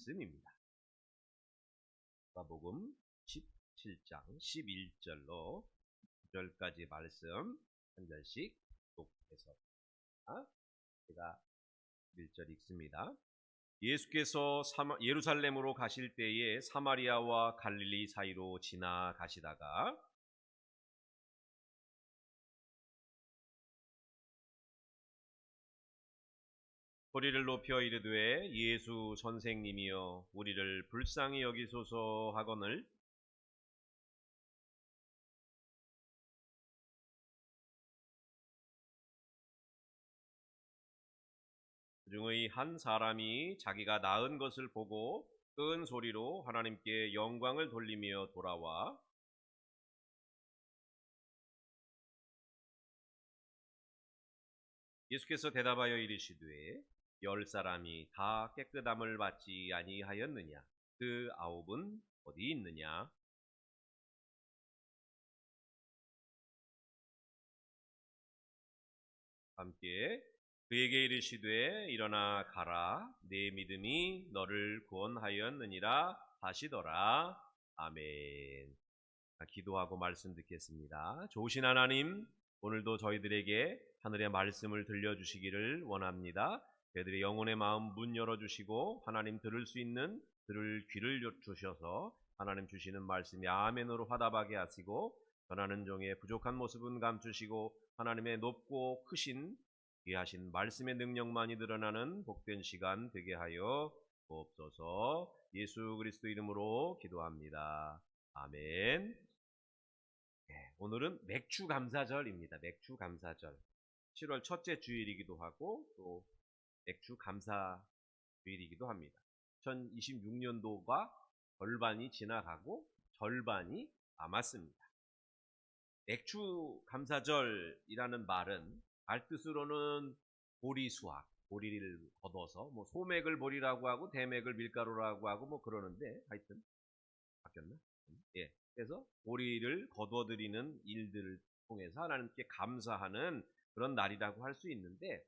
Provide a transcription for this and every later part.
말씀입니다. 누가복음 17장 11절로 9절까지 말씀 한 절씩 독해서 제가 1절 읽습니다. 예수께서 예루살렘으로 가실 때에 사마리아와 갈릴리 사이로 지나가시다가 소리를 높여 이르되 예수 선생님이여 우리를 불쌍히 여기소서 하거늘 그중의 한 사람이 자기가 낳은 것을 보고 큰 소리로 하나님께 영광을 돌리며 돌아와 예수께서 대답하여 이르시되 10사람이 다 깨끗함을 받지 아니하였느냐? 그 9은 어디 있느냐? 함께 그에게 이르시되 일어나 가라 내 믿음이 너를 구원하였느니라 하시더라. 아멘. 기도하고 말씀 듣겠습니다. 좋으신 하나님, 오늘도 저희들에게 하늘의 말씀을 들려주시기를 원합니다. 저희들의 영혼의 마음 문 열어주시고 하나님 들을 수 있는 들을 귀를 주셔서 하나님 주시는 말씀이 아멘으로 화답하게 하시고 전하는 종의 부족한 모습은 감추시고 하나님의 높고 크신 귀하신 말씀의 능력만이 드러나는 복된 시간 되게 하여 주옵소서. 예수 그리스도 이름으로 기도합니다. 아멘. 오늘은 맥주 감사절입니다. 맥주 감사절. 7월 첫째 주일이기도 하고 또 맥주 감사 주일이기도 합니다. 2026년도가 절반이 지나가고 절반이 남았습니다. 맥주 감사절이라는 말은 말뜻으로는 보리수확, 보리를 걷어서 뭐 소맥을 보리라고 하고 대맥을 밀가루라고 하고 뭐 그러는데 하여튼 바뀌었나? 예. 그래서 보리를 거둬들이는 일들을 통해서 하나님께 감사하는 그런 날이라고 할 수 있는데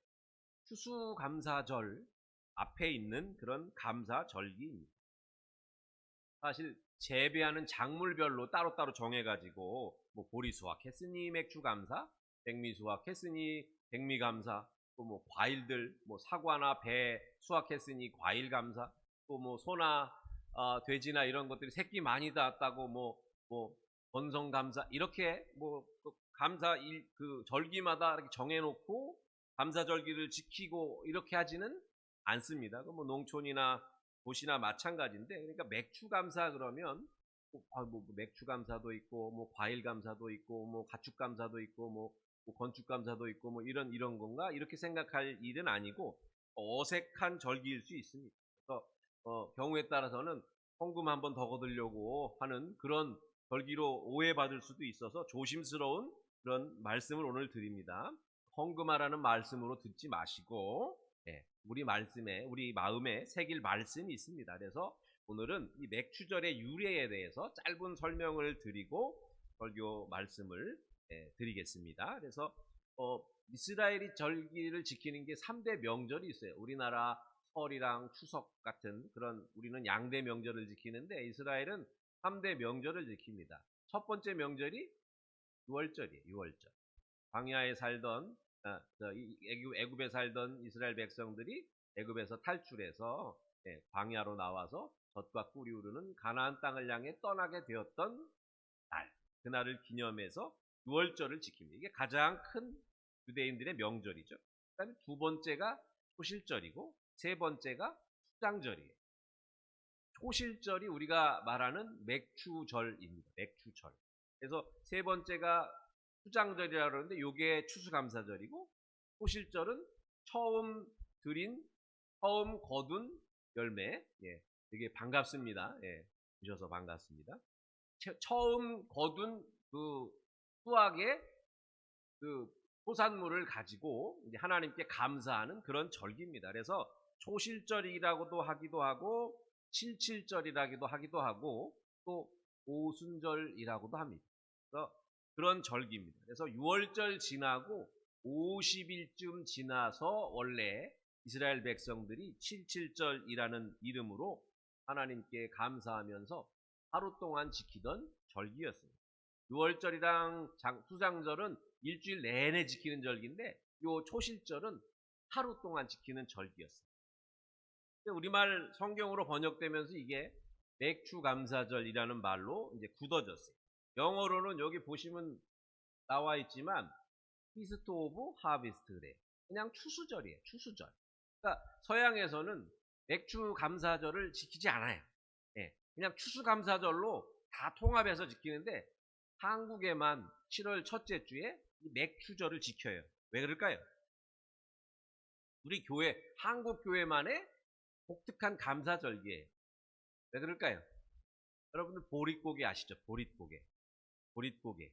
추수감사절 앞에 있는 그런 감사절기입니다. 사실 재배하는 작물별로 따로따로 정해가지고 뭐 보리 수확했으니 맥주 감사, 백미 수확했으니 백미 감사, 또 뭐 과일들 뭐 사과나 배 수확했으니 과일 감사, 또 뭐 소나 돼지나 이런 것들이 새끼 많이 닿았다고 뭐 번성 감사 이렇게 뭐 감사 그 절기마다 이렇게 정해놓고 감사절기를 지키고 이렇게 하지는 않습니다. 그 뭐 농촌이나 도시나 마찬가지인데 그러니까 맥주 감사 그러면 뭐 맥주 감사도 있고 뭐 과일 감사도 있고 뭐 가축 감사도 있고 뭐 건축 감사도 있고 뭐 이런 건가 이렇게 생각할 일은 아니고 어색한 절기일 수 있습니다. 그래서 경우에 따라서는 헌금 한 번 더 거두려고 하는 그런 절기로 오해받을 수도 있어서 조심스러운 그런 말씀을 오늘 드립니다. 헌금하라는 말씀으로 듣지 마시고 우리 마음에 새길 말씀이 있습니다. 그래서 오늘은 이 맥주절의 유래에 대해서 짧은 설명을 드리고 설교 말씀을 드리겠습니다. 그래서 이스라엘이 절기를 지키는 게 3대 명절이 있어요. 우리나라 설이랑 추석 같은 그런 우리는 양대 명절을 지키는데 이스라엘은 3대 명절을 지킵니다. 첫 번째 명절이 6월절이에요. 6월절. 광야에 살던 애굽에 살던 이스라엘 백성들이 애굽에서 탈출해서 광야로 나와서 젖과 꿀이 흐르는 가나안 땅을 향해 떠나게 되었던 날, 그날을 기념해서 6월절을 지킵니다. 이게 가장 큰 유대인들의 명절이죠. 그다음에 두 번째가 초실절이고 세 번째가 수장절이에요. 초실절이 우리가 말하는 맥주절입니다. 맥주절. 그래서 세 번째가 수장절이라고 그러는데 이게 추수감사절이고 초실절은 처음 거둔 열매. 되게 반갑습니다. 오셔서 반갑습니다. 처음 거둔 그 수확의 그 소산물을 가지고 이제 하나님께 감사하는 그런 절기입니다. 그래서 초실절이라고도 하기도 하고 칠칠절이라기도 하기도 하고 또 오순절이라고도 합니다. 그래서 그런 절기입니다. 그래서 6월절 지나고 50일쯤 지나서 원래 이스라엘 백성들이 칠칠절이라는 이름으로 하나님께 감사하면서 하루 동안 지키던 절기였습니다. 6월절이랑 수장절은 일주일 내내 지키는 절기인데 요 초실절은 하루 동안 지키는 절기였어요. 우리말 성경으로 번역되면서 이게 맥추감사절이라는 말로 이제 굳어졌어요. 영어로는 여기 보시면 나와 있지만 피스트 오브 하비스트래. 그냥 추수절이에요. 추수절. 그러니까 서양에서는 맥추감사절을 지키지 않아요. 예, 그냥 추수감사절로 다 통합해서 지키는데 한국에만 7월 첫째 주에 이 맥추절을 지켜요. 왜 그럴까요? 우리 교회, 한국 교회만의 독특한 감사절기예요. 왜 그럴까요? 여러분들 보릿고개 아시죠? 보릿고개. 보릿고개.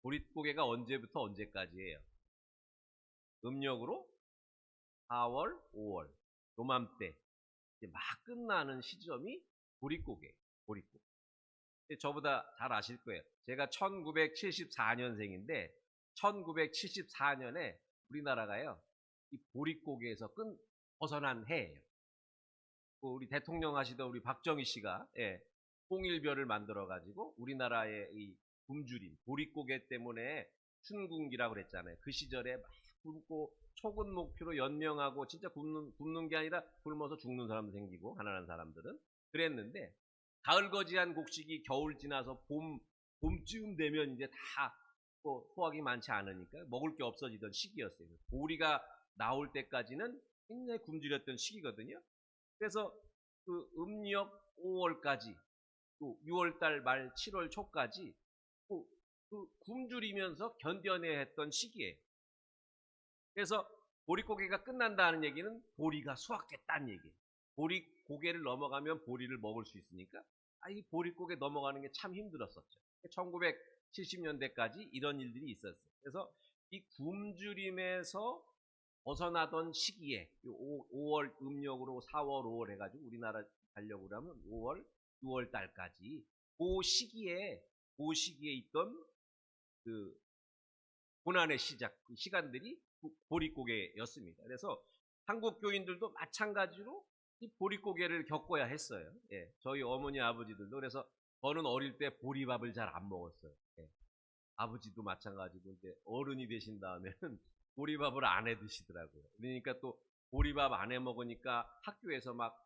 보릿고개가 언제부터 언제까지예요? 음력으로 4월, 5월. 요맘때. 이제 막 끝나는 시점이 보릿고개. 보릿고개. 저보다 잘 아실 거예요. 제가 1974년생인데 1974년에 우리나라가요. 이 보릿고개에서 벗어난 해예요. 우리 대통령 하시던 우리 박정희 씨가 통일별을 만들어 가지고 우리나라의 이 굶주림, 보릿고개 때문에 춘궁기라고 그랬잖아요. 그 시절에 막 굶고 초근 목표로 연명하고 진짜 굶는 게 아니라 굶어서 죽는 사람도 생기고 가난한 사람들은 그랬는데 가을거지한 곡식이 겨울 지나서 봄쯤 되면 이제 다 소화기 많지 않으니까 먹을 게 없어지던 시기였어요. 보리가 나올 때까지는 굉장히 굶주렸던 시기거든요. 그래서 그 음력 5월까지 또 6월달 말 7월 초까지 그 굶주리면서 견뎌내야 했던 시기예요. 그래서 보릿고개가 끝난다는 얘기는 보리가 수확됐다는 얘기예요. 보릿고개를 넘어가면 보리를 먹을 수 있으니까 이 보릿고개 넘어가는 게 참 힘들었었죠. 1970년대까지 이런 일들이 있었어요. 그래서 이 굶주림에서 벗어나던 시기에 5월 음력으로 4월, 5월 해가지고 우리나라 가려고 그러면 5월, 6월 달까지 그 시기에 있던 그 고난의 시작, 그 시간들이 보릿고개였습니다. 그래서 한국 교인들도 마찬가지로 이 보릿고개를 겪어야 했어요. 예, 저희 어머니 아버지들도. 그래서 저는 어릴 때 보리밥을 잘 안 먹었어요. 예, 아버지도 마찬가지고 이제 어른이 되신 다음에는 보리밥을 안 해 드시더라고요. 그러니까 또 보리밥 안 해 먹으니까 학교에서 막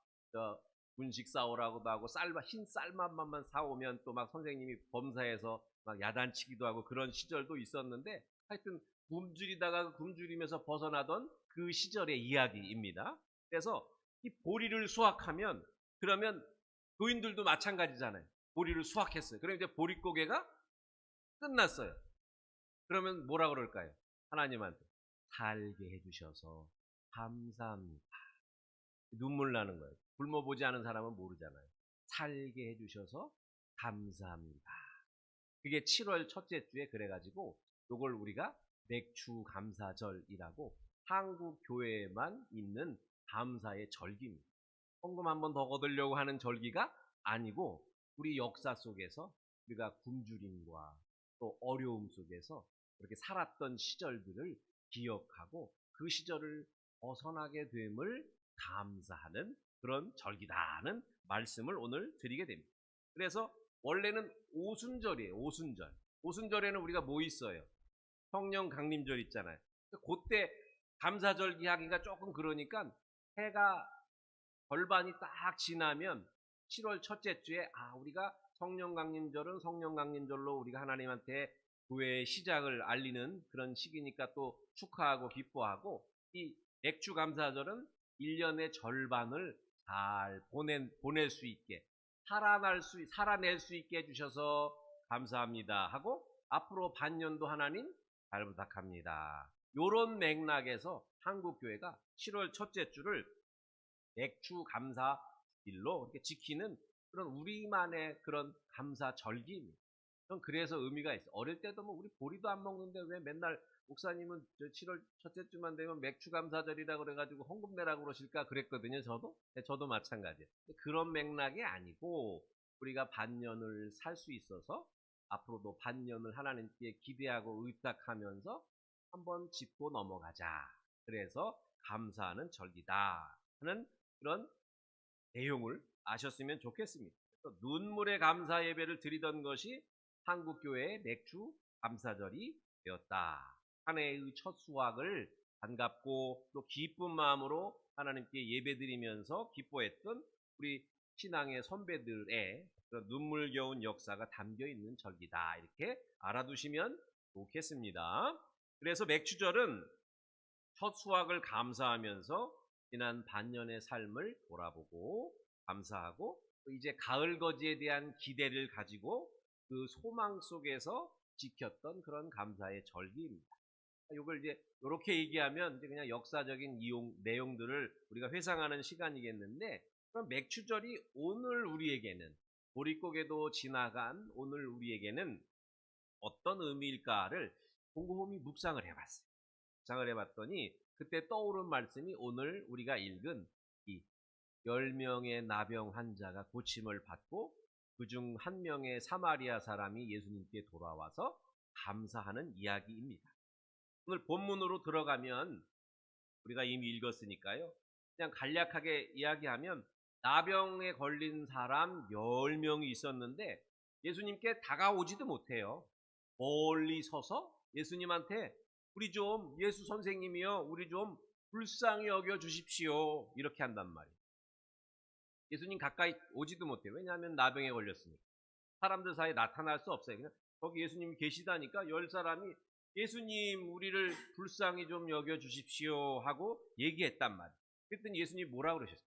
분식 싸오라고도 하고 흰 쌀밥만 사오면 또 막 선생님이 범사에서 막 야단치기도 하고 그런 시절도 있었는데 하여튼 굶주리다가 굶주리면서 벗어나던 그 시절의 이야기입니다. 그래서 이 보리를 수확하면 그러면 교인들도 마찬가지잖아요. 보리를 수확했어요. 그럼 이제 보릿고개가 끝났어요. 그러면 뭐라 그럴까요? 하나님한테 살게 해주셔서 감사합니다. 눈물 나는 거예요. 굶어보지 않은 사람은 모르잖아요. 살게 해주셔서 감사합니다. 그게 7월 첫째 주에 그래가지고 이걸 우리가 맥추감사절이라고 한국 교회에만 있는 감사의 절기입니다. 헌금 한 번 더 거두려고 하는 절기가 아니고 우리 역사 속에서 우리가 굶주림과 또 어려움 속에서 그렇게 살았던 시절들을 기억하고 그 시절을 벗어나게 됨을 감사하는 그런 절기다는 말씀을 오늘 드리게 됩니다. 그래서 원래는 오순절이에요. 오순절. 오순절에는 우리가 뭐 있어요? 성령 강림절 있잖아요. 그때 감사절기 하기가 조금 그러니까 해가 절반이 딱 지나면 7월 첫째 주에 우리가 성령 강림절은 성령 강림절로 우리가 하나님한테 교회의 시작을 알리는 그런 시기니까 또 축하하고 기뻐하고 이 맥주 감사절은 1년의 절반을 잘 보낼 수 있게 살아낼 수 있게 해주셔서 감사합니다 하고 앞으로 반년도 하나님 잘 부탁합니다. 요런 맥락에서 한국교회가 7월 첫째 주를 맥주 감사일로 이렇게 지키는 그런 우리만의 그런 감사 절기입니다. 전 그래서 의미가 있어요. 어릴 때도 뭐 우리 보리도 안 먹는데 왜 맨날 목사님은 7월 첫째 주만 되면 맥주 감사절이라 그래가지고 헌금 내라고 그러실까 그랬거든요. 저도 마찬가지예요. 그런 맥락이 아니고 우리가 반년을 살 수 있어서 앞으로도 반년을 하나님께 기대하고 의탁하면서 한번 짚고 넘어가자. 그래서 감사하는 절기다 하는 그런 내용을 아셨으면 좋겠습니다. 그래서 눈물의 감사 예배를 드리던 것이 한국교회의 맥주 감사절이 되었다. 한 해의 첫 수확을 반갑고 또 기쁜 마음으로 하나님께 예배드리면서 기뻐했던 우리 신앙의 선배들의 그런 눈물겨운 역사가 담겨 있는 절기다. 이렇게 알아두시면 좋겠습니다. 그래서 맥주절은 첫 수확을 감사하면서 지난 반년의 삶을 돌아보고 감사하고 이제 가을 거지에 대한 기대를 가지고 그 소망 속에서 지켰던 그런 감사의 절기입니다. 이걸 이제 이렇게 얘기하면 이제 그냥 역사적인 내용들을 우리가 회상하는 시간이겠는데, 그럼 맥주절이 오늘 우리에게는, 보릿고개도 지나간 오늘 우리에게는 어떤 의미일까를 곰곰이 묵상을 해봤어요. 묵상을 해봤더니 그때 떠오른 말씀이 오늘 우리가 읽은 이 10명의 나병 환자가 고침을 받고 그중 한 명의 사마리아 사람이 예수님께 돌아와서 감사하는 이야기입니다. 오늘 본문으로 들어가면 우리가 이미 읽었으니까요. 그냥 간략하게 이야기하면 나병에 걸린 사람 10명이 있었는데 예수님께 다가오지도 못해요. 멀리 서서 예수님한테 우리 좀 예수 선생님이요, 우리 좀 불쌍히 여겨 주십시오, 이렇게 한단 말이에요. 예수님 가까이 오지도 못해요. 왜냐하면 나병에 걸렸으니까. 사람들 사이에 나타날 수 없어요. 그냥 거기 예수님이 계시다니까 10사람이 예수님 우리를 불쌍히 좀 여겨 주십시오 하고 얘기했단 말이에요. 그랬더니 예수님이 뭐라 그러셨어요?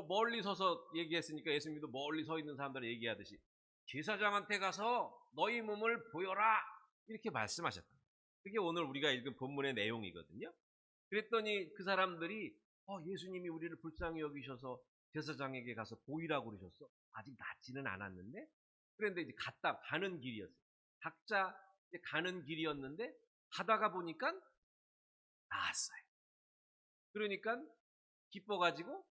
멀리 서서 얘기했으니까 예수님도 멀리 서 있는 사람들 얘기하듯이 제사장한테 가서 너희 몸을 보여라, 이렇게 말씀하셨다. 그게 오늘 우리가 읽은 본문의 내용이거든요. 그랬더니 그 사람들이 예수님이 우리를 불쌍히 여기셔서 제사장에게 가서 보이라고 그러셨어. 아직 낫지는 않았는데. 그런데 이제 가는 길이었어요. 각자 가는 길이었는데 가다가 보니까 나았어요. 그러니까 기뻐가지고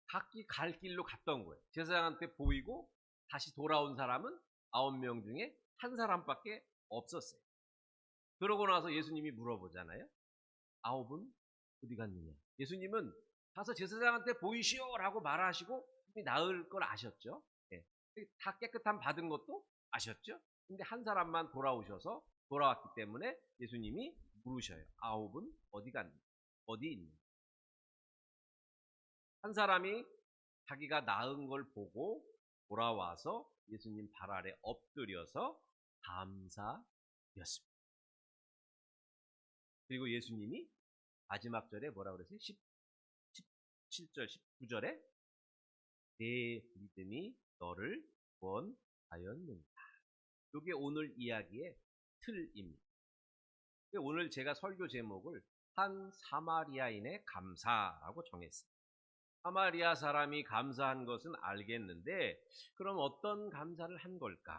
각기 갈 길로 갔던 거예요. 제사장한테 보이고 다시 돌아온 사람은 9명 중에 한 사람밖에 없었어요. 그러고 나서 예수님이 물어보잖아요. 9은 어디 갔느냐? 예수님은 가서 제사장한테 보이시오라고 말하시고 나을 걸 아셨죠. 네. 다 깨끗함 받은 것도 아셨죠. 근데 한 사람만 돌아왔기 때문에 예수님이 물으셔요. 9은 어디 갔느냐? 어디 있느냐? 한 사람이 자기가 나은 걸 보고 돌아와서 예수님 발 아래 엎드려서 감사였습니다. 그리고 예수님이 마지막 절에 뭐라 그랬어요? 17절, 19절에 내 믿음이 너를 구원하였느니라. 이게 오늘 이야기의 틀입니다. 오늘 제가 설교 제목을 한 사마리아인의 감사라고 정했습니다. 사마리아 사람이 감사한 것은 알겠는데 그럼 어떤 감사를 한 걸까?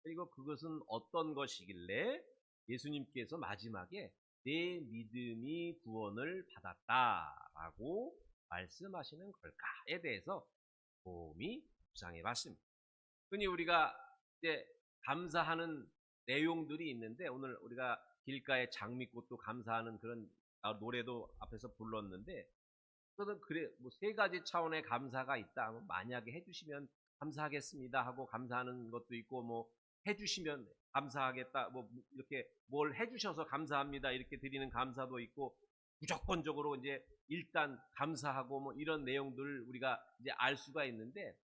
그리고 그것은 어떤 것이길래 예수님께서 마지막에 내 믿음이 구원을 받았다라고 말씀하시는 걸까에 대해서 곰곰이 묵상해 봤습니다. 흔히 우리가 이제 감사하는 내용들이 있는데 오늘 우리가 길가에 장미꽃도 감사하는 그런 노래도 앞에서 불렀는데, 저는 그래 뭐 3가지 차원의 감사가 있다. 만약에 해주시면 감사하겠습니다 하고 감사하는 것도 있고, 뭐 해주시면 감사하겠다, 뭐 이렇게 뭘 해주셔서 감사합니다 이렇게 드리는 감사도 있고, 무조건적으로 이제 일단 감사하고 뭐 이런 내용들을 우리가 이제 알 수가 있는데,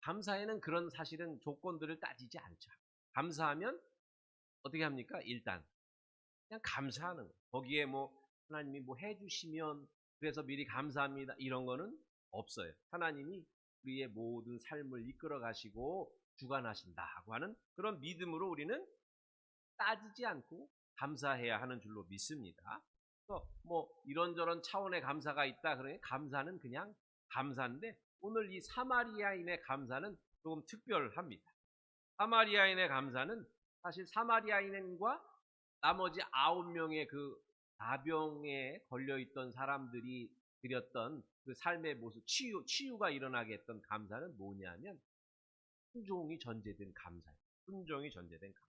감사에는 그런 사실은 조건들을 따지지 않죠. 감사하면 어떻게 합니까? 일단 그냥 감사하는 거예요. 거기에 뭐 하나님이 뭐 해주시면 그래서 미리 감사합니다 이런 거는 없어요. 하나님이 우리의 모든 삶을 이끌어 가시고 주관하신다고 하는 그런 믿음으로 우리는 따지지 않고 감사해야 하는 줄로 믿습니다. 그래서 뭐 이런저런 차원의 감사가 있다 그러니 감사는 그냥 감사인데, 오늘 이 사마리아인의 감사는 조금 특별합니다. 사마리아인의 감사는 사실 사마리아인과 나머지 9명의 그 나병에 걸려있던 사람들이 드렸던 그 삶의 모습, 치유가 일어나게 했던 감사는 뭐냐면 순종이 전제된 감사예요. 순종이 전제된 감사.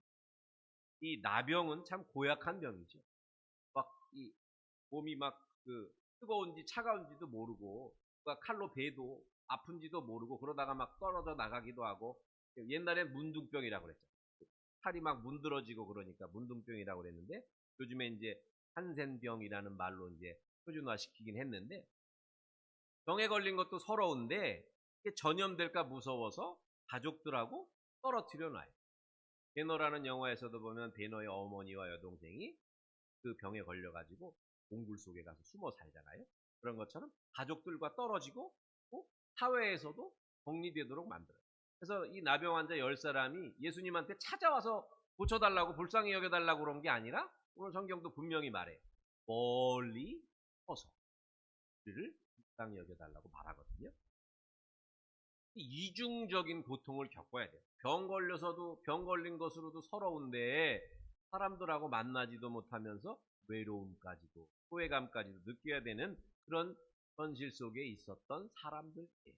이 나병은 참 고약한 병이죠. 막 이 몸이 막 뜨거운지 차가운지도 모르고 누가 칼로 베도 아픈지도 모르고 그러다가 막 떨어져 나가기도 하고 옛날엔 문둥병이라고 그랬죠. 팔이 막 문드러지고 그러니까 문둥병이라고 그랬는데 요즘에 이제 한센병이라는 말로 이제 표준화시키긴 했는데 병에 걸린 것도 서러운데 이게 전염될까 무서워서 가족들하고 떨어뜨려 놔요. 배너라는 영화에서도 보면 배너의 어머니와 여동생이 그 병에 걸려가지고 동굴 속에 가서 숨어 살잖아요. 그런 것처럼 가족들과 떨어지고 또 사회에서도 격리되도록 만들어요. 그래서 이 나병 환자 10사람이 예수님한테 찾아와서 고쳐달라고 불쌍히 여겨달라고 그런 게 아니라 오늘 성경도 분명히 말해요. 멀리 서서 그를 불쌍히 여겨달라고 말하거든요. 이중적인 고통을 겪어야 돼요. 병 걸려서도 병 걸린 것으로도 서러운데 사람들하고 만나지도 못하면서 외로움까지도 소외감까지도 느껴야 되는 그런 현실 속에 있었던 사람들이에요.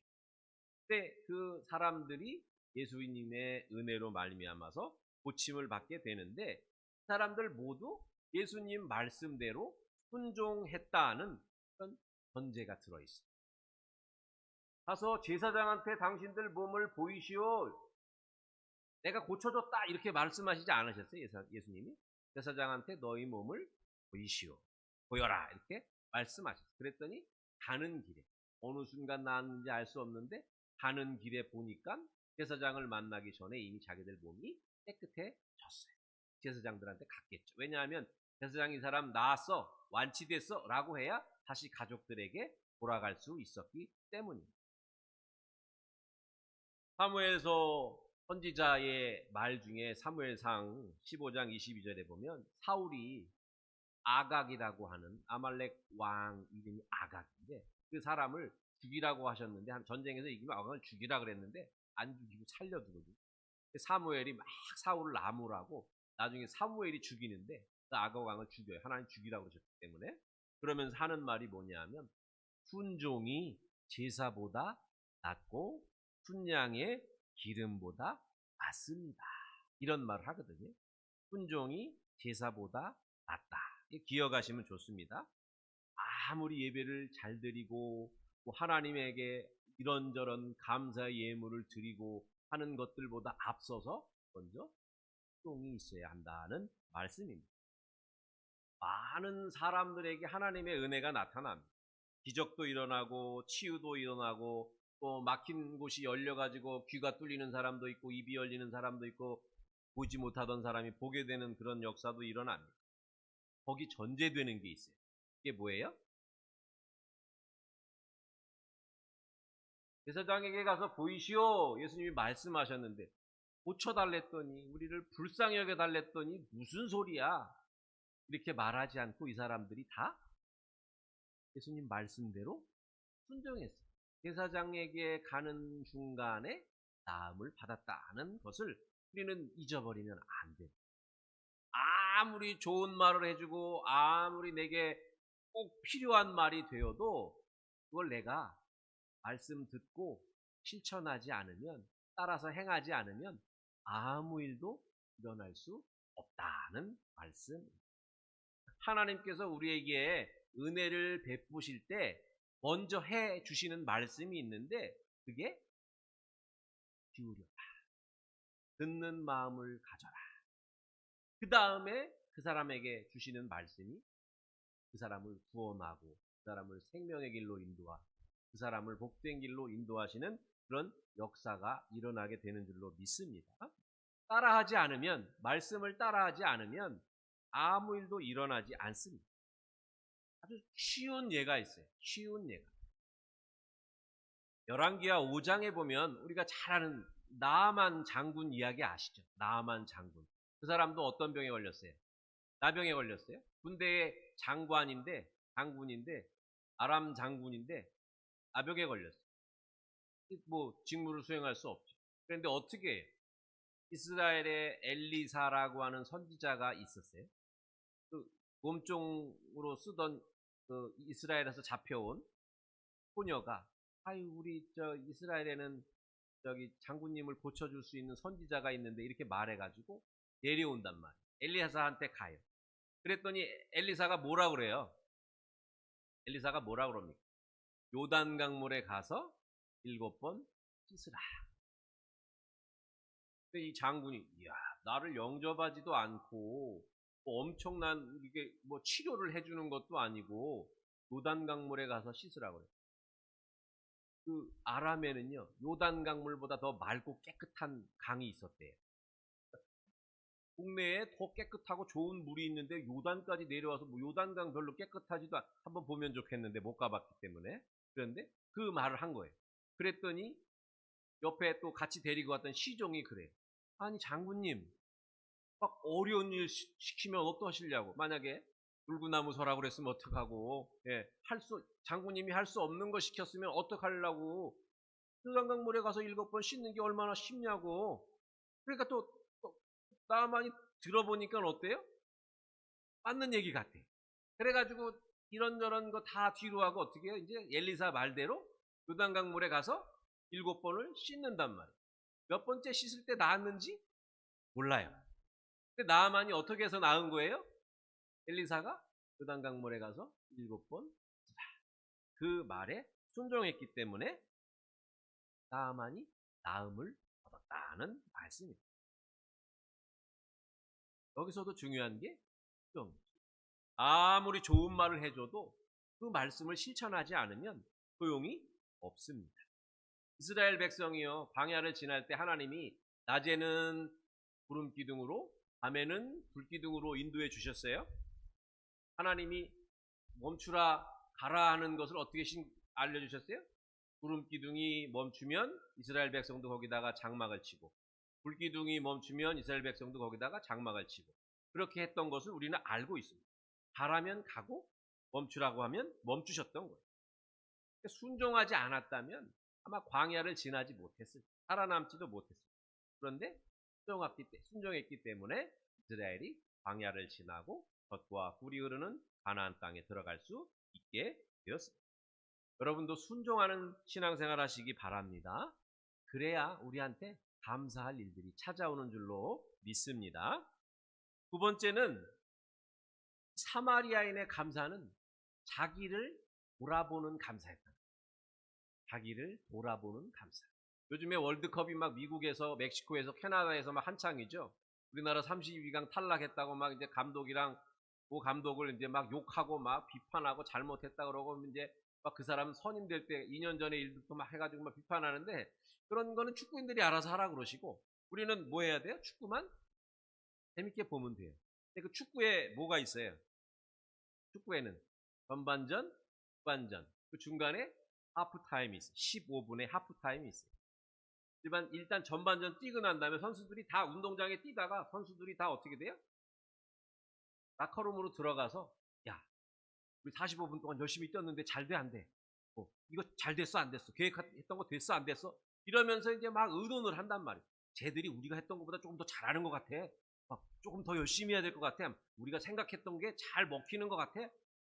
근데 그 사람들이 예수님의 은혜로 말미암아서 고침을 받게 되는데 그 사람들 모두 예수님 말씀대로 순종했다는 그런 전제가 들어있어요. 가서 제사장한테 당신들 몸을 보이시오. 내가 고쳐줬다. 이렇게 말씀하시지 않으셨어요? 예수님이? 제사장한테 너희 몸을 보이시오. 보여라. 이렇게 말씀하셨어요. 그랬더니 가는 길에, 어느 순간 나왔는지 알 수 없는데 가는 길에 보니까 제사장을 만나기 전에 이미 자기들 몸이 깨끗해졌어요. 제사장들한테 갔겠죠. 왜냐하면 제사장이 이 사람 나았어, 완치됐어 라고 해야 다시 가족들에게 돌아갈 수 있었기 때문입니다. 사무엘서 선지자의 말 중에 사무엘상 15장 22절에 보면 사울이 아각이라고 하는 아말렉 왕 이름이 아각인데 그 사람을 죽이라고 하셨는데 한 전쟁에서 이기면 아각을 죽이라 그랬는데 안 죽이고 살려두거든요. 사무엘이 막 사울을 나무라고 나중에 사무엘이 죽이는데 그 아각 왕을 죽여요. 하나님 죽이라고 그러셨기 때문에. 그러면서 하는 말이 뭐냐면 순종이 제사보다 낫고 순양의 기름보다 낫습니다. 이런 말을 하거든요. 순종이 제사보다 낫다. 기억하시면 좋습니다. 아무리 예배를 잘 드리고 하나님에게 이런저런 감사의 예물을 드리고 하는 것들보다 앞서서 먼저 순종이 있어야 한다는 말씀입니다. 많은 사람들에게 하나님의 은혜가 나타납니다. 기적도 일어나고 치유도 일어나고 또 막힌 곳이 열려가지고 귀가 뚫리는 사람도 있고 입이 열리는 사람도 있고 보지 못하던 사람이 보게 되는 그런 역사도 일어납니다. 거기 전제되는 게 있어요. 이게 뭐예요? 제사장에게 가서 보이시오. 예수님이 말씀하셨는데 고쳐달랬더니 우리를 불쌍히 여겨달랬더니 무슨 소리야. 이렇게 말하지 않고 이 사람들이 다 예수님 말씀대로 순종했어요. 제사장에게 가는 중간에 나음을 받았다는 것을 우리는 잊어버리면 안 돼요. 아무리 좋은 말을 해주고 아무리 내게 꼭 필요한 말이 되어도 그걸 내가 말씀 듣고 실천하지 않으면 따라서 행하지 않으면 아무 일도 일어날 수 없다는 말씀. 하나님께서 우리에게 은혜를 베푸실 때 먼저 해 주시는 말씀이 있는데 그게 기울여라. 듣는 마음을 가져라. 그 다음에 그 사람에게 주시는 말씀이 그 사람을 구원하고 그 사람을 생명의 길로 인도하고 그 사람을 복된 길로 인도하시는 그런 역사가 일어나게 되는 줄로 믿습니다. 따라하지 않으면, 말씀을 따라하지 않으면 아무 일도 일어나지 않습니다. 아주 쉬운 예가 있어요. 쉬운 예가. 열왕기하 5장에 보면 우리가 잘 아는 나아만 장군 이야기 아시죠? 나아만 장군. 그 사람도 어떤 병에 걸렸어요? 나병에 걸렸어요. 군대의 장군인데 아람 장군인데 나병에 걸렸어요. 뭐 직무를 수행할 수 없죠. 그런데 어떻게 해요? 이스라엘의 엘리사라고 하는 선지자가 있었어요. 그 몸종으로 쓰던 그 이스라엘에서 잡혀온 소녀가 아유 우리 저 이스라엘에는 저기 장군님을 고쳐줄 수 있는 선지자가 있는데 이렇게 말해가지고 내려온단 말이에요. 엘리사한테 가요. 그랬더니 엘리사가 뭐라 그래요? 엘리사가 뭐라 그럽니까? 요단 강물에 가서 7번 씻으라. 근데 이 장군이, 이야, 나를 영접하지도 않고 뭐 엄청난 이게 뭐 치료를 해주는 것도 아니고 요단 강물에 가서 씻으라고 그래요. 그 아람에는요, 요단 강물보다 더 맑고 깨끗한 강이 있었대요. 국내에 더 깨끗하고 좋은 물이 있는데 요단까지 내려와서 뭐 요단강 별로 깨끗하지도 한번 보면 좋겠는데 못 가봤기 때문에. 그런데 그 말을 한 거예요. 그랬더니 옆에 또 같이 데리고 왔던 시종이 그래요. 아니 장군님, 막 어려운 일 시키면 어떠시려고? 만약에 물구나무 서라고 그랬으면 어떡하고, 예, 장군님이 할 수 없는 거 시켰으면 어떡하려고? 요단강물에 가서 7번 씻는 게 얼마나 쉽냐고. 그러니까 또 나만이 들어보니까 어때요? 맞는 얘기 같아. 그래가지고 이런저런 거 다 뒤로 하고 어떻게 해요? 이제 엘리사 말대로 요단강물에 가서 7번을 씻는단 말이에요. 몇 번째 씻을 때 나았는지 몰라요. 근데 나아만이 어떻게 해서 나은 거예요? 엘리사가 요단강물에 가서 7번 그 말에 순종했기 때문에 나아만이 나음을 얻었다는 말씀입니다. 여기서도 중요한 게 순종. 아무리 좋은 말을 해줘도 그 말씀을 실천하지 않으면 소용이 없습니다. 이스라엘 백성이요, 광야를 지날 때 하나님이 낮에는 구름 기둥으로, 밤에는 불 기둥으로 인도해 주셨어요. 하나님이 멈추라, 가라 하는 것을 어떻게 알려주셨어요? 구름 기둥이 멈추면 이스라엘 백성도 거기다가 장막을 치고, 불 기둥이 멈추면 이스라엘 백성도 거기다가 장막을 치고, 그렇게 했던 것을 우리는 알고 있습니다. 가라면 가고 멈추라고 하면 멈추셨던 거예요. 순종하지 않았다면 아마 광야를 지나지 못했을, 살아남지도 못했을. 그런데 순종했기 때문에 이스라엘이 광야를 지나고 젖과 꿀이 흐르는 가나안 땅에 들어갈 수 있게 되었습니다. 여러분도 순종하는 신앙생활 하시기 바랍니다. 그래야 우리한테 감사할 일들이 찾아오는 줄로 믿습니다. 두 번째는 사마리아인의 감사는 자기를 돌아보는 감사였다. 자기를 돌아보는 감사. 요즘에 월드컵이 막 미국에서, 멕시코에서, 캐나다에서 막 한창이죠. 우리나라 32강 탈락했다고 막 이제 감독이랑 그 감독을 이제 막 욕하고 막 비판하고 잘못했다 그러고 이제 막 그 사람 선임 될 때 2년 전에 일부터 막 해가지고 막 비판하는데, 그런 거는 축구인들이 알아서 하라 그러시고 우리는 뭐 해야 돼요? 축구만 재밌게 보면 돼요. 근데 그 축구에 뭐가 있어요? 축구에는 전반전, 후반전, 그 중간에 하프타임이 있어요. 15분의 하프타임이 있어요. 일단 전반전 뛰고 난 다음에 선수들이 다 운동장에 뛰다가 선수들이 다 어떻게 돼요? 라커룸으로 들어가서, 야, 우리 45분 동안 열심히 뛰었는데 잘 돼, 안 돼? 이거 잘 됐어, 안 됐어? 계획했던 거 됐어, 안 됐어? 이러면서 이제 막 의논을 한단 말이에요. 쟤들이 우리가 했던 것보다 조금 더 잘하는 것 같아. 조금 더 열심히 해야 될 것 같아. 우리가 생각했던 게 잘 먹히는 것 같아.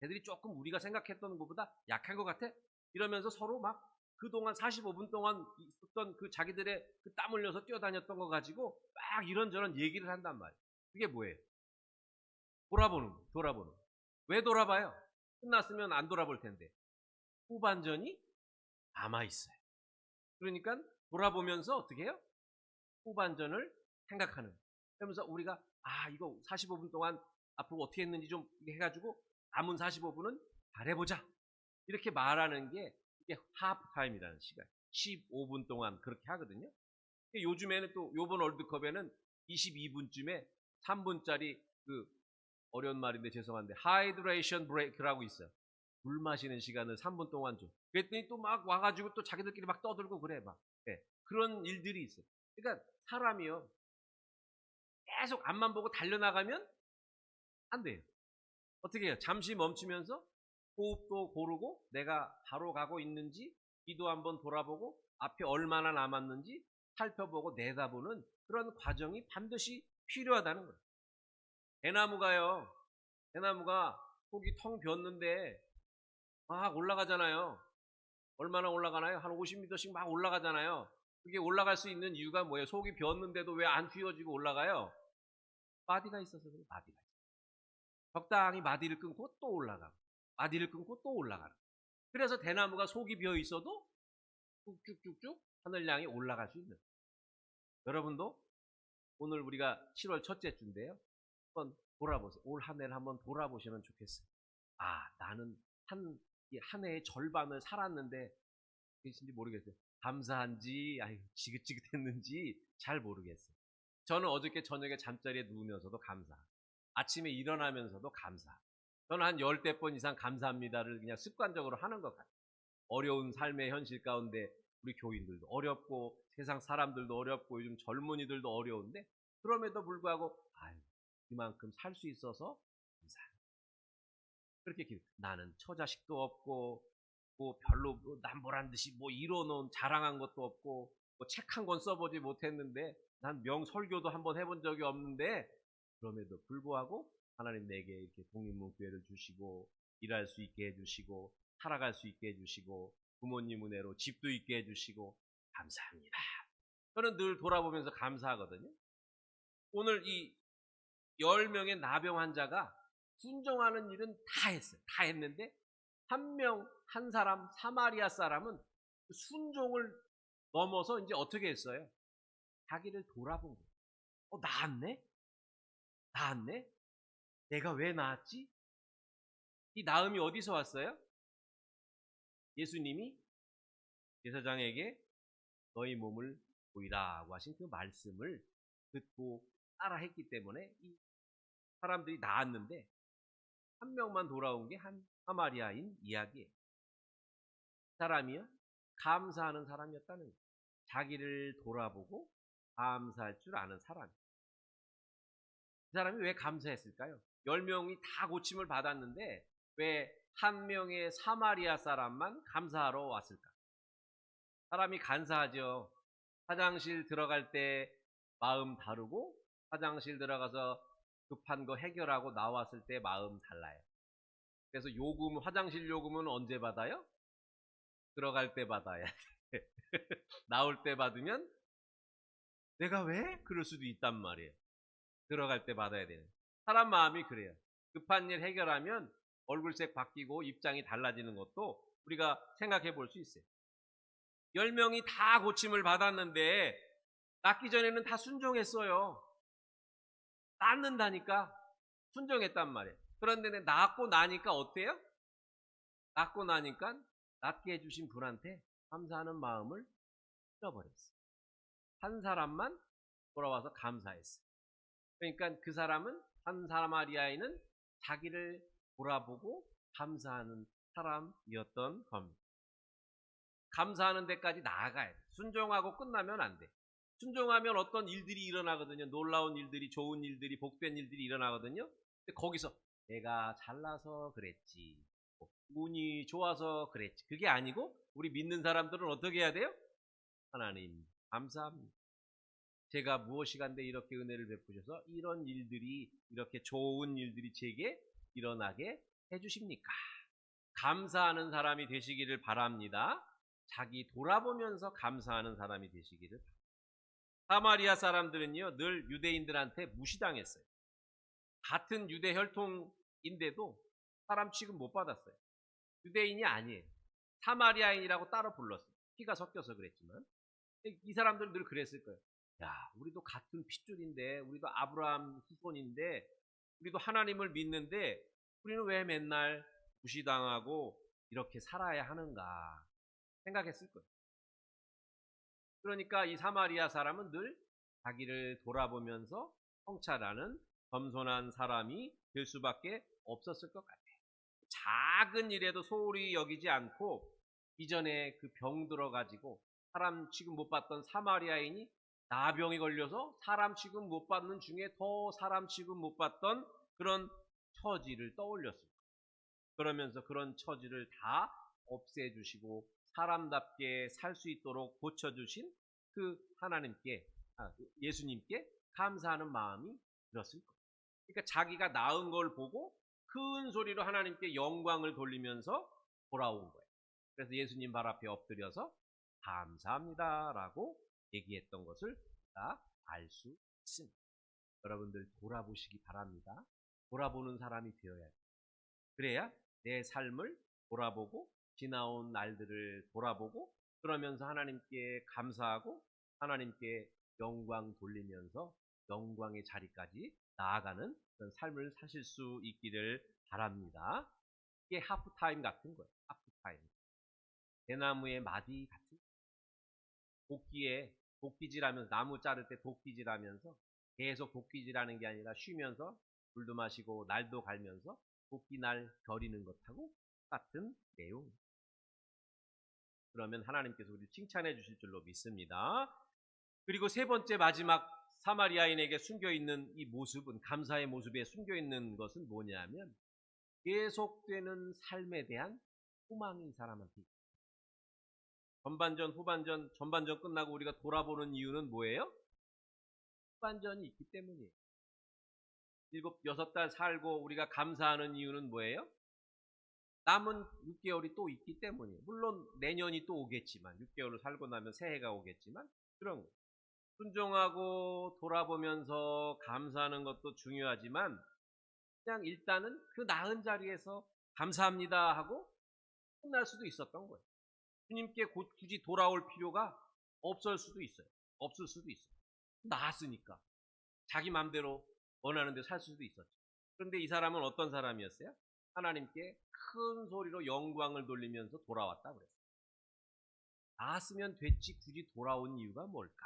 쟤들이 조금 우리가 생각했던 것보다 약한 것 같아. 이러면서 서로 막 그동안 45분 동안 있었던 그 자기들의 그 땀 흘려서 뛰어다녔던 거 가지고 막 이런저런 얘기를 한단 말이에요. 그게 뭐예요? 돌아보는 거. 왜 돌아봐요? 끝났으면 안 돌아볼 텐데. 후반전이 남아있어요. 그러니까 돌아보면서 어떻게 해요? 후반전을 생각하는 거예요. 그러면서 우리가 이거 45분 동안 앞으로 어떻게 했는지 좀 해가지고 남은 45분은 잘해보자. 이렇게 말하는 게 이게 하프타임이라는 시간. 15분 동안 그렇게 하거든요. 요즘에는 또 요번 월드컵에는 22분쯤에 3분짜리 그 어려운 말인데 죄송한데 하이드레이션 브레이크라고 있어요. 물 마시는 시간을 3분 동안 줘. 그랬더니 또 막 와가지고 또 자기들끼리 막 떠들고 그래 막. 네, 그런 일들이 있어요. 그러니까 사람이요 계속 앞만 보고 달려나가면 안 돼요. 어떻게 해요? 잠시 멈추면서 호흡도 고르고 내가 바로 가고 있는지 뒤도 한번 돌아보고 앞에 얼마나 남았는지 살펴보고 내다보는 그런 과정이 반드시 필요하다는 거예요. 대나무가 속이 텅 비었는데 막 올라가잖아요. 얼마나 올라가나요? 한 50m씩 막 올라가잖아요. 그게 올라갈 수 있는 이유가 뭐예요? 속이 비었는데도 왜 안 휘어지고 올라가요? 마디가 있어서 그래요. 마디가. 적당히 마디를 끊고 또 올라가고 마디를 끊고 또 올라가는. 그래서 대나무가 속이 비어 있어도 쭉쭉쭉쭉 하늘 향해 올라갈 수 있는. 여러분도 오늘 우리가 7월 첫째 주인데요. 한번 돌아보세요. 올 한 해를 한번 돌아보시면 좋겠어요. 아, 나는 한 해의 절반을 살았는데, 그것인지 모르겠어요. 감사한지, 아유, 지긋지긋했는지 잘 모르겠어요. 저는 어저께 저녁에 잠자리에 누우면서도 감사. 아침에 일어나면서도 감사. 저는 한 10대 번 이상 감사합니다를 그냥 습관적으로 하는 것 같아요. 어려운 삶의 현실 가운데 우리 교인들도 어렵고 세상 사람들도 어렵고 요즘 젊은이들도 어려운데 그럼에도 불구하고 아유, 이만큼 살 수 있어서 감사합니다. 그렇게 나는 처자식도 없고 뭐 별로 뭐 남보란 듯이 뭐 이뤄놓은 자랑한 것도 없고 뭐 책 한 권 써보지 못했는데 난 명설교도 한번 해본 적이 없는데 그럼에도 불구하고 하나님 내게 이렇게 독립문교회를 주시고 일할 수 있게 해주시고 살아갈 수 있게 해주시고 부모님 은혜로 집도 있게 해주시고 감사합니다. 저는 늘 돌아보면서 감사하거든요. 오늘 이 10명의 나병 환자가 순종하는 일은 다 했어요. 다 했는데 한 사람, 사마리아 사람은 순종을 넘어서 이제 어떻게 했어요? 자기를 돌아본 거예요. 나았네? 나았네? 내가 왜 나았지? 이 나음이 어디서 왔어요? 예수님이 제사장에게 너희 몸을 보이라고 하신 그 말씀을 듣고 따라 했기 때문에 이 사람들이 나았는데 한 명만 돌아온 게 한 사마리아인 이야기예요. 그 사람이요? 감사하는 사람이었다는 거예요. 자기를 돌아보고 감사할 줄 아는 사람. 그 사람이 왜 감사했을까요? 10명이 다 고침을 받았는데 왜 한 명의 사마리아 사람만 감사하러 왔을까? 사람이 간사하죠. 화장실 들어갈 때 마음 다르고 화장실 들어가서 급한 거 해결하고 나왔을 때 마음 달라요. 그래서 화장실 요금은 언제 받아요? 들어갈 때 받아야 돼. 나올 때 받으면 내가 왜? 그럴 수도 있단 말이에요. 들어갈 때 받아야 되는. 사람 마음이 그래요. 급한 일 해결하면 얼굴색 바뀌고 입장이 달라지는 것도 우리가 생각해 볼 수 있어요. 10명이 다 고침을 받았는데 낫기 전에는 다 순종했어요. 낫는다니까 순종했단 말이에요. 그런데 낫고 나니까 어때요? 낫고 나니까 낫게 해주신 분한테 감사하는 마음을 잃어버렸어요. 한 사람만 돌아와서 감사했어요. 그러니까 그 사람은 한 사마리아인은 자기를 돌아보고 감사하는 사람이었던 겁니다. 감사하는 데까지 나아가야 돼. 순종하고 끝나면 안 돼. 순종하면 어떤 일들이 일어나거든요. 놀라운 일들이, 좋은 일들이, 복된 일들이 일어나거든요. 근데 거기서 내가 잘나서 그랬지, 운이 좋아서 그랬지, 그게 아니고 우리 믿는 사람들은 어떻게 해야 돼요? 하나님 감사합니다. 제가 무엇이간데 이렇게 은혜를 베푸셔서 이런 일들이, 이렇게 좋은 일들이 제게 일어나게 해주십니까? 감사하는 사람이 되시기를 바랍니다. 자기 돌아보면서 감사하는 사람이 되시기를 바랍니다. 사마리아 사람들은요, 늘 유대인들한테 무시당했어요. 같은 유대 혈통인데도 사람 취급 못 받았어요. 유대인이 아니에요. 사마리아인이라고 따로 불렀어요. 피가 섞여서 그랬지만. 이 사람들 늘 그랬을 거예요. 야, 우리도 같은 핏줄인데, 우리도 아브라함 후손인데, 우리도 하나님을 믿는데, 우리는 왜 맨날 무시당하고 이렇게 살아야 하는가 생각했을 거예요. 그러니까 이 사마리아 사람은 늘 자기를 돌아보면서 성찰하는 겸손한 사람이 될 수밖에 없었을 것 같아요. 작은 일에도 소홀히 여기지 않고 이전에 그 병 들어가지고 사람 취급 못 받던 사마리아인이 나병이 걸려서 사람 취급 못 받는 중에 더 사람 취급 못 받던 그런 처지를 떠올렸습니다. 그러면서 그런 처지를 다 없애주시고 사람답게 살 수 있도록 고쳐주신 그 하나님께, 예수님께 감사하는 마음이 들었을 거예요. 그러니까 자기가 나은 걸 보고 큰 소리로 하나님께 영광을 돌리면서 돌아온 거예요. 그래서 예수님 발 앞에 엎드려서 감사합니다 라고 얘기했던 것을 다 알 수 있습니다. 여러분들 돌아보시기 바랍니다. 돌아보는 사람이 되어야 해요. 그래야 내 삶을 돌아보고 지나온 날들을 돌아보고 그러면서 하나님께 감사하고 하나님께 영광 돌리면서 영광의 자리까지 나아가는 그런 삶을 사실 수 있기를 바랍니다. 이게 하프타임 같은 거예요. 하프타임. 대나무의 마디 같은 도끼질하면서 나무 자를 때 도끼질하면서 계속 도끼질하는 게 아니라 쉬면서 물도 마시고 날도 갈면서 도끼날 겨리는 것하고 같은 내용. 그러면 하나님께서 우리 칭찬해 주실 줄로 믿습니다. 그리고 세 번째 마지막 사마리아인에게 숨겨있는 이 모습은 감사의 모습에 숨겨있는 것은 뭐냐면 계속되는 삶에 대한 소망이 이 사람한테 있어요. 전반전 끝나고 우리가 돌아보는 이유는 뭐예요? 후반전이 있기 때문이에요. 6달 살고 우리가 감사하는 이유는 뭐예요? 남은 6개월이 또 있기 때문이에요. 물론 내년이 또 오겠지만 6개월을 살고 나면 새해가 오겠지만 그런 거예요. 순종하고 돌아보면서 감사하는 것도 중요하지만 그냥 일단은 그 나은 자리에서 감사합니다 하고 끝날 수도 있었던 거예요. 주님께 굳이 돌아올 필요가 없을 수도 있어요. 나았으니까. 자기 마음대로 원하는 데 살 수도 있었죠. 그런데 이 사람은 어떤 사람이었어요? 하나님께 큰 소리로 영광을 돌리면서 돌아왔다 그랬어요. 나았으면 됐지 굳이 돌아온 이유가 뭘까?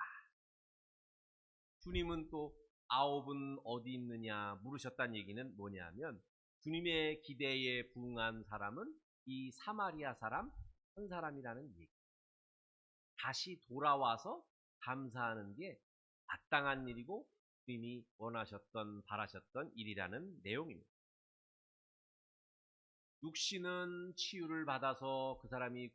주님은 또 9은 어디 있느냐 물으셨다는 얘기는 뭐냐면 주님의 기대에 부응한 사람은 이 사마리아 사람 한 사람이라는 얘기. 다시 돌아와서 감사하는 게 마땅한 일이고 주님이 원하셨던 바라셨던 일이라는 내용입니다. 육신은 치유를 받아서 그 사람이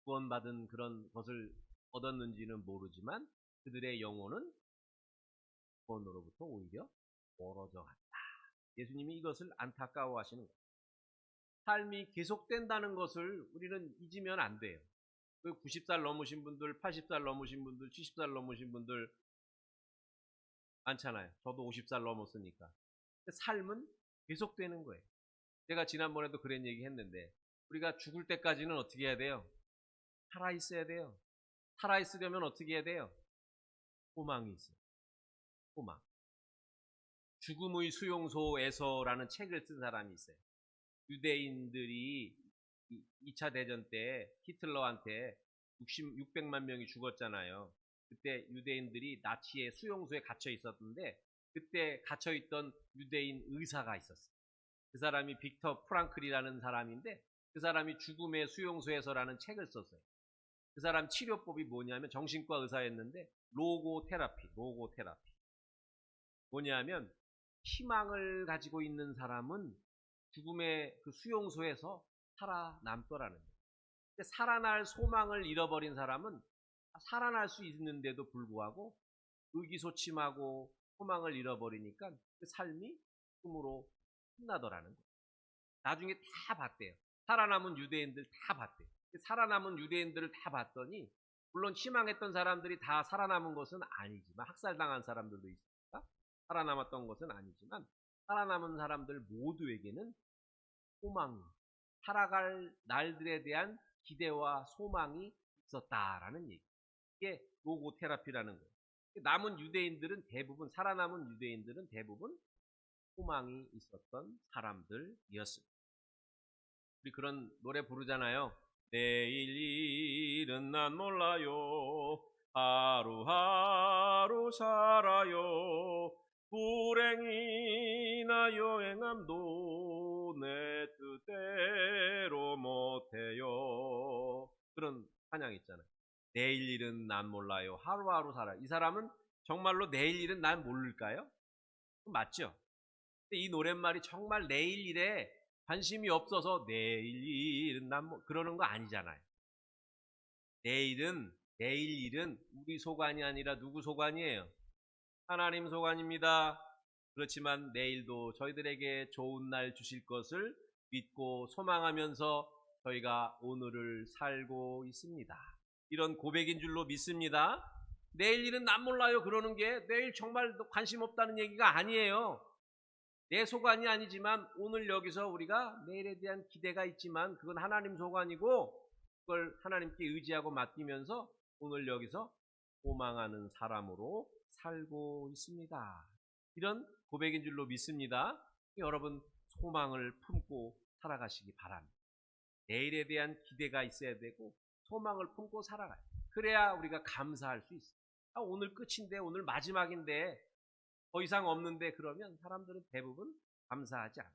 구원받은 그런 것을 얻었는지는 모르지만 그들의 영혼은 구원으로부터 오히려 멀어져 갔다. 예수님이 이것을 안타까워하시는 거예요. 삶이 계속된다는 것을 우리는 잊으면 안 돼요. 90살 넘으신 분들, 80살 넘으신 분들, 70살 넘으신 분들 많잖아요. 저도 50살 넘었으니까. 삶은 계속되는 거예요. 제가 지난번에도 그런 얘기 했는데 우리가 죽을 때까지는 어떻게 해야 돼요? 살아있어야 돼요. 살아있으려면 어떻게 해야 돼요? 소망이 있어요. 소망. 죽음의 수용소에서라는 책을 쓴 사람이 있어요. 유대인들이 2차 대전 때 히틀러한테 600만 명이 죽었잖아요. 그때 유대인들이 나치의 수용소에 갇혀 있었는데 그때 갇혀있던 유대인 의사가 있었어요. 그 사람이 빅터 프랑클이라는 사람인데 그 사람이 죽음의 수용소에서라는 책을 썼어요. 그 사람 치료법이 뭐냐면 정신과 의사였는데 로고 테라피. 뭐냐면 희망을 가지고 있는 사람은 죽음의 그 수용소에서 살아남더라는 거예요. 근데 살아날 소망을 잃어버린 사람은 살아날 수 있는데도 불구하고 의기소침하고 소망을 잃어버리니까 그 삶이 꿈으로 끝나더라는 거예요. 나중에 다 봤대요. 살아남은 유대인들 다 봤대요. 살아남은 유대인들을 다 봤더니 물론 희망했던 사람들이 다 살아남은 것은 아니지만 학살당한 사람들도 있으니까 살아남았던 것은 아니지만 살아남은 사람들 모두에게는 소망, 살아갈 날들에 대한 기대와 소망이 있었다라는 얘기. 이게 로고 테라피라는 거예요. 남은 유대인들은 대부분 살아남은 유대인들은 대부분 소망이 있었던 사람들이었습니다. 우리 그런 노래 부르잖아요. 내일 일은 난 몰라요. 하루하루 살아요. 불행이나 여행함도 내 뜻대로 못해요. 그런 찬양 있잖아요. 내일 일은 난 몰라요. 하루하루 살아요. 이 사람은 정말로 내일 일은 난 모를까요? 맞죠? 근데 이 노랫말이 정말 내일 일에 관심이 없어서 내일 일은 난 그러는 거 아니잖아요. 내일 일은 우리 소관이 아니라 누구 소관이에요? 하나님 소관입니다. 그렇지만 내일도 저희들에게 좋은 날 주실 것을 믿고 소망하면서 저희가 오늘을 살고 있습니다. 이런 고백인 줄로 믿습니다. 내일 일은 난 몰라요 그러는 게 내일 정말 관심 없다는 얘기가 아니에요. 내 소관이 아니지만 오늘 여기서 우리가 내일에 대한 기대가 있지만 그건 하나님 소관이고 그걸 하나님께 의지하고 맡기면서 오늘 여기서 소망하는 사람으로 살고 있습니다. 이런 고백인 줄로 믿습니다. 여러분 소망을 품고 살아가시기 바랍니다. 내일에 대한 기대가 있어야 되고 소망을 품고 살아가요. 그래야 우리가 감사할 수 있어요. 오늘 끝인데 오늘 마지막인데 더 이상 없는데 그러면 사람들은 대부분 감사하지 않아요.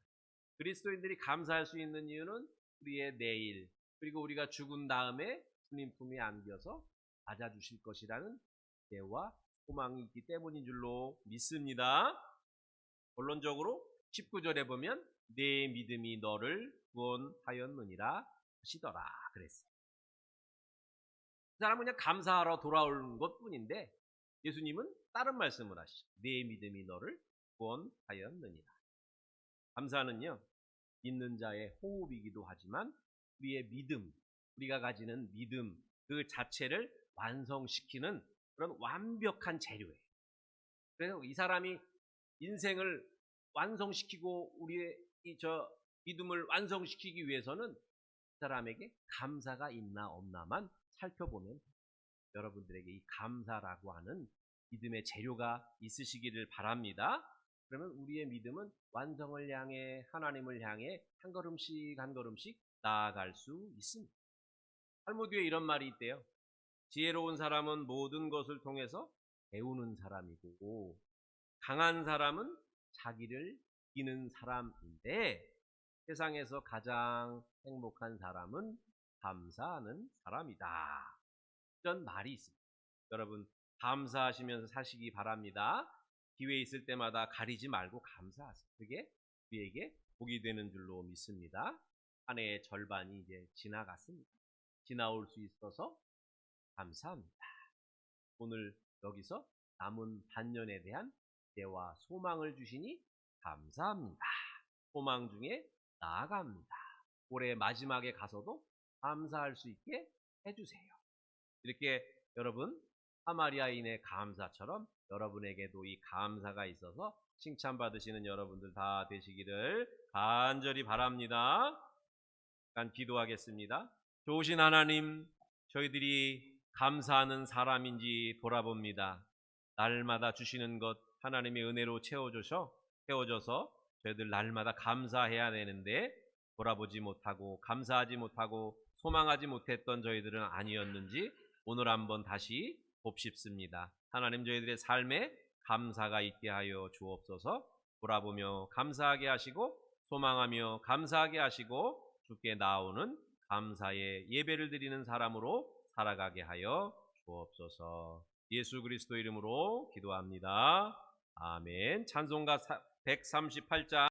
그리스도인들이 감사할 수 있는 이유는 우리의 내일 그리고 우리가 죽은 다음에 주님 품에 안겨서 맞아주실 것이라는 기대와 소망이 있기 때문인 줄로 믿습니다. 본론적으로 19절에 보면 내 믿음이 너를 구원하였느니라 하시더라 그랬어요. 그 사람은 그냥 감사하러 돌아온 것뿐인데 예수님은 다른 말씀을 하시죠. 내 믿음이 너를 구원하였느니라. 감사는요 믿는 자의 호흡이기도 하지만 우리의 믿음, 우리가 가지는 믿음 그 자체를 완성시키는 그런 완벽한 재료예요. 그래서 이 사람이 인생을 완성시키고 우리의 믿음을 완성시키기 위해서는 그 사람에게 감사가 있나 없나만 살펴보면 여러분들에게 이 감사라고 하는 믿음의 재료가 있으시기를 바랍니다. 그러면 우리의 믿음은 완성을 향해 하나님을 향해 한 걸음씩 한 걸음씩 나아갈 수 있습니다. 탈무드에 이런 말이 있대요. 지혜로운 사람은 모든 것을 통해서 배우는 사람이고 강한 사람은 자기를 이기는 사람인데 세상에서 가장 행복한 사람은 감사하는 사람이다. 이런 말이 있습니다. 여러분 감사하시면서 사시기 바랍니다. 기회 있을 때마다 가리지 말고 감사하세요. 그게 우리에게 복이 되는 줄로 믿습니다. 한 해의 절반이 이제 지나갔습니다. 지나올 수 있어서 감사합니다. 오늘 여기서 남은 반년에 대한 기대와 소망을 주시니 감사합니다. 소망 중에 나아갑니다. 올해 마지막에 가서도 감사할 수 있게 해주세요. 이렇게 여러분 사마리아인의 감사처럼 여러분에게도 이 감사가 있어서 칭찬받으시는 여러분들 다 되시기를 간절히 바랍니다. 잠깐 기도하겠습니다. 좋으신 하나님, 저희들이 감사하는 사람인지 돌아봅니다. 날마다 주시는 것 하나님의 은혜로 채워줘서 저희들 날마다 감사해야 되는데 돌아보지 못하고 감사하지 못하고 소망하지 못했던 저희들은 아니었는지 오늘 한번 다시 봅십습니다. 하나님 저희들의 삶에 감사가 있게 하여 주옵소서. 돌아보며 감사하게 하시고 소망하며 감사하게 하시고 주께 나오는 감사의 예배를 드리는 사람으로 살아가게 하여 주옵소서. 예수 그리스도 이름으로 기도합니다. 아멘. 찬송가 138장